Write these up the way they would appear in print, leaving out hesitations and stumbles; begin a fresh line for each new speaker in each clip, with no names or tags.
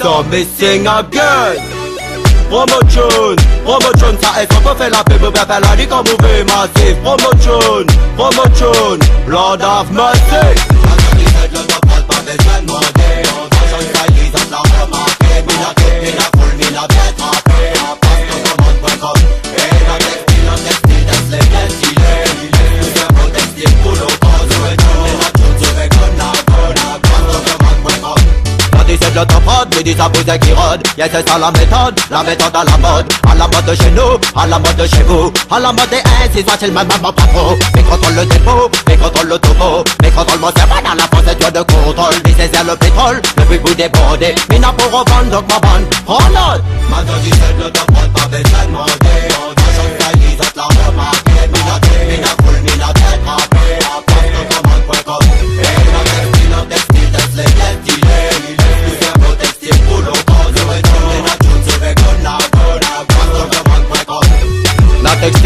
So me sing again. Promotion, promotion, ça est qu'on fait la pub, on fait la ligue en mauvais massif. Promotion, promotion, Lord of Mercy. Pas besoin de demander, on va changer la lise, on l'a remarqué. Mina foule, mina bien trappé. Passe ton commande.com. Et la textile, that's les bien stylé. Tout un beau textile pour l'occasion. Et tout les matchs, je vais gonna. Passe ton commande.com. Quand tu sais de l'autoprod, mais dis ça vous est qui rôde. Yes, c'est ça la méthode à la mode de chez nous, à la mode de chez vous. À la mode des ainsi facilement, même pas trop. Mais contrôle le dépôt, mais contrôle le topo. Mais contrôle mon cerveau dans la procédure de contrôle. Disais le pétrole, le but vous débordez. Mais n'a pour revendre, donc ma bande, oh non. Maintenant tu sais de l'autoprod, pas besoin de demander. On va changer la lise, on l'a remarqué. Mina foule, mina tête rappée. Passe ton commande.com. Et la textile, that's les bien stylé. Tout un beau textile pour l'occasion. Et tout les matchs, je vais gonna.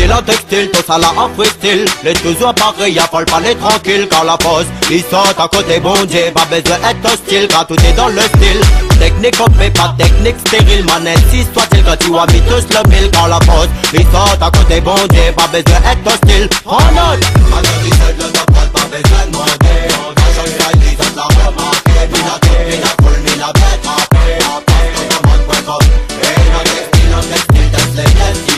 La textile, tout ça là en freestyle. Les toujours pareils, y'a pas le palais tranquille. Quand la pose, ils sont à côté bon Dieu. Pas besoin d'être hostile, quand tout est dans le style. Technique on fait pas technique stérile. Man ainsi soit-il quand tu as mis tous le mille. Quand la pose, ils sont à côté bon Dieu. Pas besoin d'être hostile, oh non. Maintenant tu sais de l'autoprod, pas besoin de demander. On va changer la lise, on l'a remarqué. Mina foule, mina bien trappé. Passe ton commande.com. Et la textile, that's les bien stylé.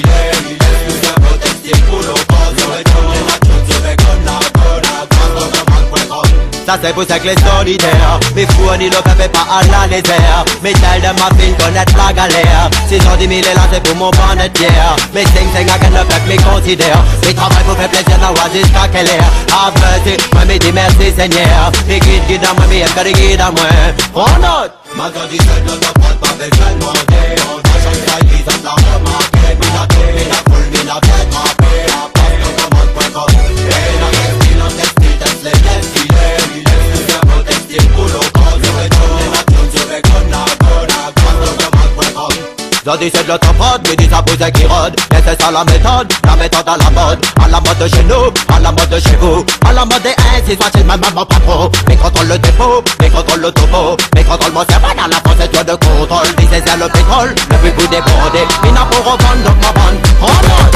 Ça c'est pour ça que les solitaires mes fournis le fait pas à la légère. Mes tels de ma fille connaissent la galère. 610 000 et là c'est pour mon bonnet de pierre. Mes sing à qu'elle le fait me considère. Mes travail pour faire plaisir n'a pas jusqu'à quelle heure. Averti, moi me dis merci Seigneur. Les guides à moi, mais est-ce que les guides à moi. Oh non. Maintenant dis seul de l'autoprod, pas besoin de demander. On va changer la lise, on l'a remarqué. Mina foule, mina bien trappé. Passe ton commande.com. Et la textile, that's les bien stylé. Tout un beau textile pour l'occasion. Et tout les matchs, je vais gonna. Passe ton commande.com. Zodi c'est de l'autoprod, mais dis ça vous est qui rôde. Et c'est ça la méthode à la mode de chez nous, à la mode de chez vous. À la mode des ainsi facilement, même pas trop. Mais contrôle le dépôt, mais contrôle le topo. Mais contrôle mon cerveau dans la procédure de contrôle. Disais le pétrole, le but vous débordez. Mina pour revendre, donc ma bande, oh non.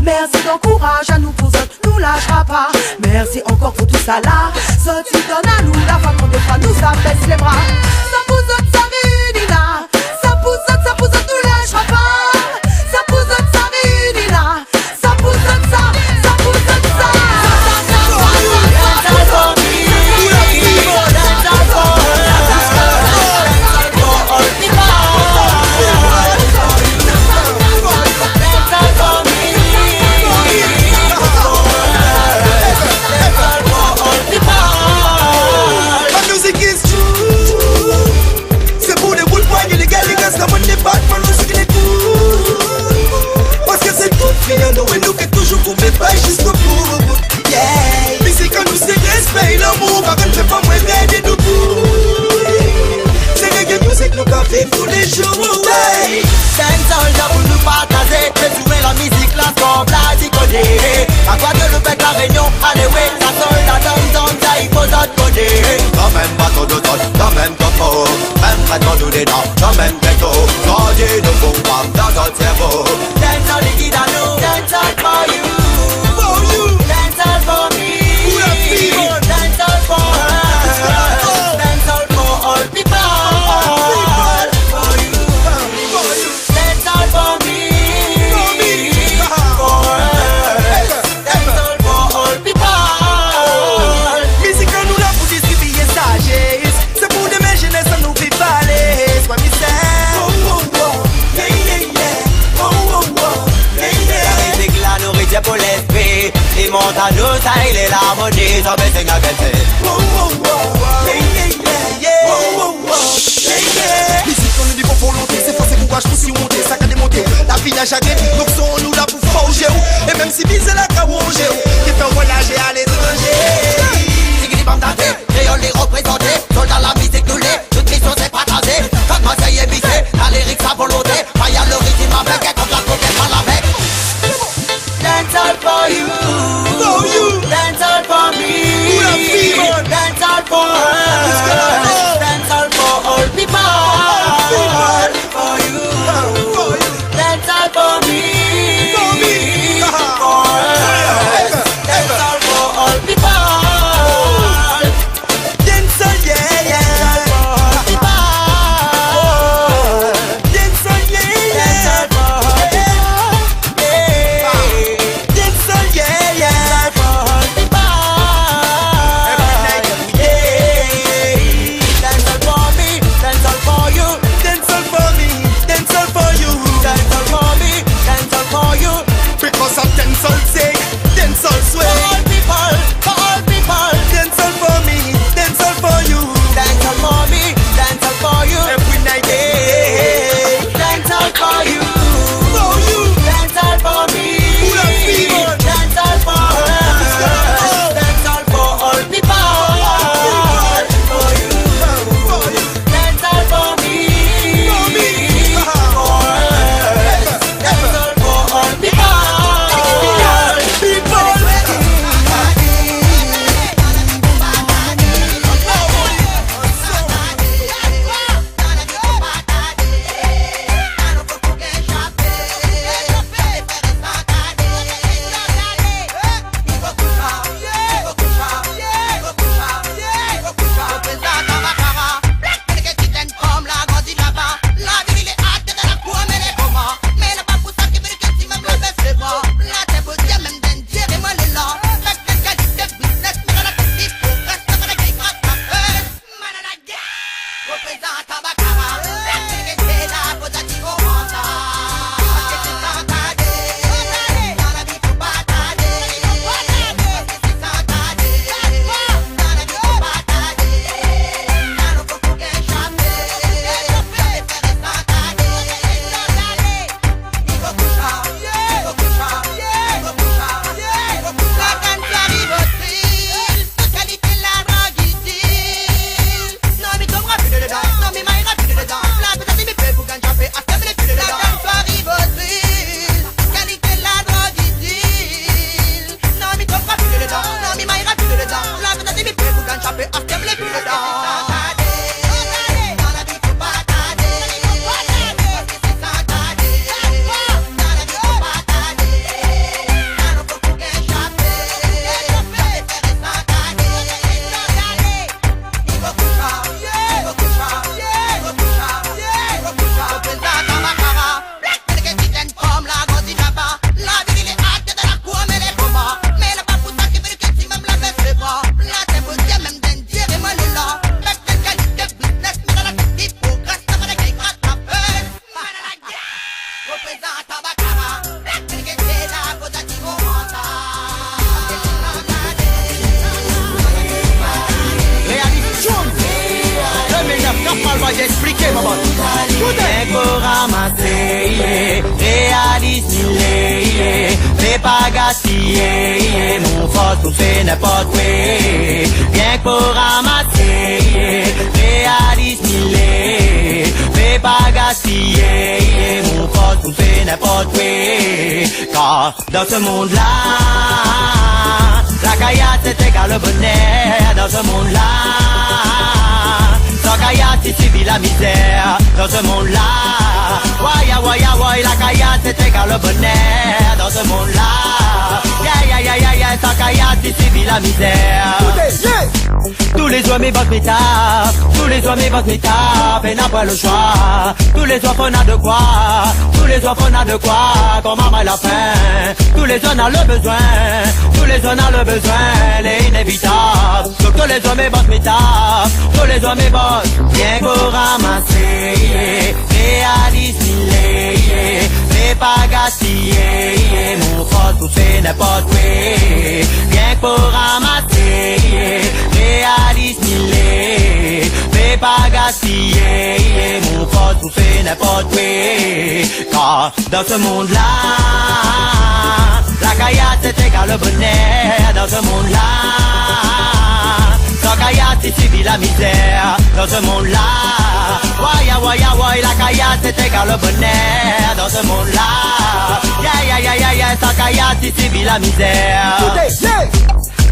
Merci d'encourage à nous pour autres, nous lâchera pas. Merci encore pour tout ça là. Ce tu donnes à nous la femme qu'on défend, nous ça baisse les bras. Ça pour autres, ça réunira. Ça pour autres, nous lâchera pas. Ça pour autres, ça réunira. Ça pour autres, ça pour autres, ça. tous les jours, ouais.
Dancehall là pour nous partager, fais jouer la musique là comme la décoder. À quoi de le bec la réunion, allez ouais, ça sonne la downtown, ça il faut d'autres coder. Quand même bateau de tonne, quand même topo, même traitement nous des dents, quand même ghetto. Gardez de bons femmes dans notre cerveau. Dancehall les guides à nous, dancehall for you. Dancehall for me, dancehall for her, dancehall for all people. For you, dancehall for me, for her, dancehall for all people.
Musique nous là pour distribuer sagesse, c'est pour des mes jeunesses à nous vivre à l'aise. What me say?
Nourriture pour l'esprit, les montagnes, ça il est l'harmonie, ça baisse la qualité.
Musique on nous dit pour volonté, c'est force et courage pour s'y monter, ça qu'a démonté. La vie n'a jamais dit, donc sont nous là pour forger. Et même si bise la caronger, qui fait voyager à l'étranger.
Tigri bam daté, créole les représenter, soldats la musique nous l'est, toute mission c'est partager. Quand Marseille est bissé, la lyrique sa volonté, pas y'a le rythme avec, et comme la coquette mal avec. Dancehall for you, dancehall for me, dancehall for her, dancehall for all people. For you, dancehall for me, for her, dancehall for all people.
Dancehall, yeah, yeah. Dancehall, yeah, yeah. Dancehall sway.
For all people, for all people.
Dancehall for me, dancehall for you.
Dancehall for me, dancehall for you.
Every night,
hey. Dancehall for you,
for you.
Dancehall for me, dancehall for her. Dancehall for all people. For you, dancehall for me, for her. Dancehall for all people. Rien qu'au ramasser, réalise mille, fais pas gaspiller, mon force pour faire n'importe quoi. Rien qu'au ramasser, réalise mille, fais pas gaspiller, mon pote, tout fait n'importe quoi. Car dans ce monde-là, la caillasse c'est égal au bonheur. Dans ce monde-là, sans caillasse il subit la misère. Dans ce monde-là, waya waya waya, la caillasse c'est égal au bonheur. Dans ce monde-là, ya ya ya ya ya, sans caillasse il subit la misère. Tous les soirs mes boss m'étapent, tous les soirs mes boss m'étapent, et n'a pas le choix. Tous les soirs on a de quoi, tous les soirs on a de quoi, quand maman a la faim. Tous les soirs on a le besoin, tous les soirs on a le besoin, c'est inévitable. Donc tous les soirs mes boss m'étapent, tous les soirs mes boss, bien qu'on ramasser, et à dissimuler, mais pas gaspiller, mon pote tout fait n'importe quoi. Bien qu'on ramasser, et à dissimuler, mais pas gaspiller, mon pote tout fait n'importe quoi. Car dans ce monde-là, la caillasse c'est égal au bonheur. Dans ce monde-là, sans caillasse il subit la misère. Dans ce monde-là, waya waya waya, la caillasse c'est égal au bonheur. Dans ce monde-là, ya ya ya ya ya, sans caillasse il subit la misère.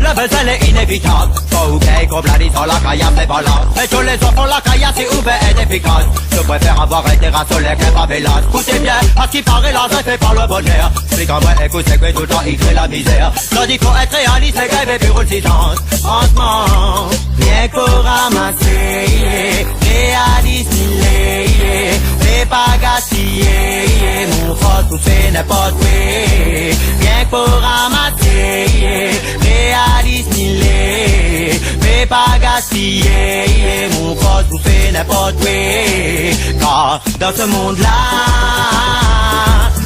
Le besoin est inévitable, faut oublier qu'on bladit sans la caillasse c'est pas là. Mais tous les enfants la caillasse est ouvert et efficace. Je préfère avoir un terrain solaire qu'un favelas. Écoutez bien, à ce qui paraît là c'est fait par le bonheur. C'est comme moi écoutez que tout le temps il crée la misère. Tandis qu'il faut être réaliste et grève et pour le silence. Franchement, bien qu'on ramasser, et à dissimuler, mais pas gaspiller, mon pote tout fait n'importe quoi. Bien qu'on ramasser, et à dissimuler, mais pas gaspiller, mon pote tout fait n'importe quoi. Car dans ce monde-là,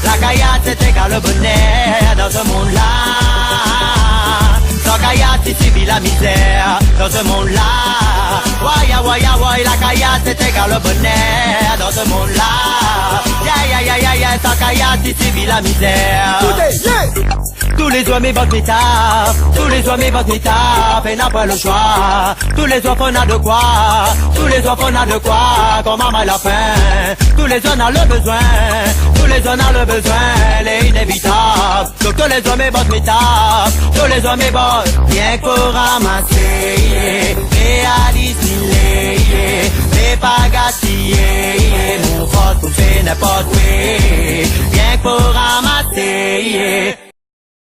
la caillasse c'est égal au bonheur. Dans ce monde-là, sans caillasse il subit la misère. Dans ce monde-là, waya waya waya, la caillasse c'est égal au bonheur. Dans ce monde-là, ya ya ya ya ya, sans caillasse il subit la misère. Tous les soirs mes boss m'étapent, tous les soirs mes boss m'étapent, et n'a pas le choix. Tous les soirs on a de quoi, tous les soirs on a de quoi, quand maman a la faim. Tous les soirs on a le besoin, tous les soirs on a le besoin, c'est inévitable. Donc tous les soirs mes boss m'étapent, tous les soirs mes boss, bien qu'on ramasser, et à dissimuler, mais pas gaspiller.